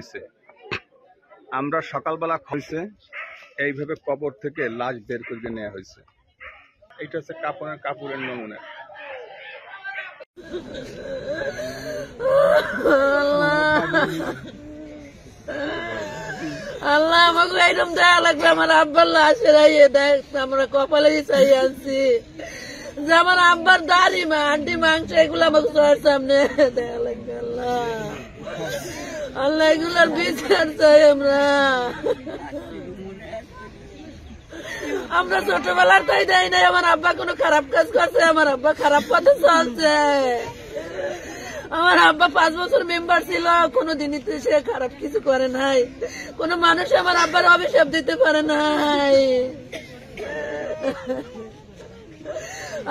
হয়েছে। আমরা সকালবেলা হয়েছে এইভাবে কবর থেকে লাশ বের করে নেওয়া হয়েছে। এটা হচ্ছে কাপড়ের নমুনা। আল্লাহ আমাকে এরকম দেয়া লাগবে। আমার আব্বার লাশের দেখ আমরা কপালে চাই আনছি যে আমার আব্বার দাড়ি হাড্ডি মাংস এগুলো আমাকে সবার সামনে দেয়া লাগবে। আল্লাহ আল্লাহ এগুলার বিচার চাই আমরা ছোটবেলার তাই দেয় নাই। আমার আব্বা কোনো খারাপ কাজ করছে? আমার আব্বা খারাপ পথে চলছে? আমার আব্বা 5 বছর মেম্বার ছিল, কোনোদিনই তো সে খারাপ কিছু করে নাই। কোন মানুষ আমার আব্বার অভিশাপ দিতে পারে নাই।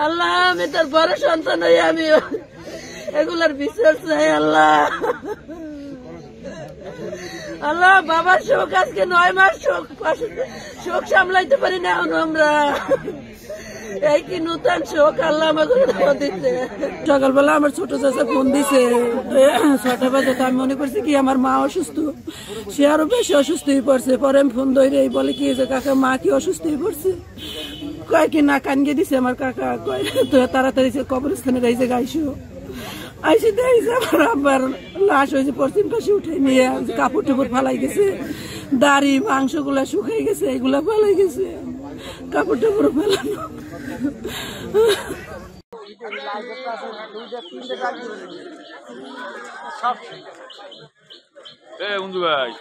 আল্লাহ আমি তার বড় সন্তান হই, আমি এগুলার বিচার চাই। আল্লাহ আল্লাহ বাবার শোক আজকে 9 মাস শোক সামলাইতে পারি না আমরা। এই কি নতুন শোক আল্লাহ আমাকে দিচ্ছে। সকালবেলা আমার ছোট চাচা ফোন দিছে 6টা বাজে। আমি মনে করছি কি আমার মা অসুস্থ, সে আরো বেশি অসুস্থ হয়ে পড়ছে। পরে আমি ফোন ধরে বলে কি যে কাকা মা কি অসুস্থ হয়ে পড়ছে? কয় কি না কানগে দিছে আমার কাকা। কয় তো তাড়াতাড়ি কবরস্থানে গাইছে গাইছো আইসি দেখছে আমার আব্বার লাশ হয়েছে পশ্চিম পাশে উঠে নিয়ে কাপড় টুপড় ফালাই গেছে, দাড়ি মাংস গুলা শুকাই গেছে, এগুলা ফালাই গেছে, কাপড় টুপড় ফেলানো। বন্ধু ভাই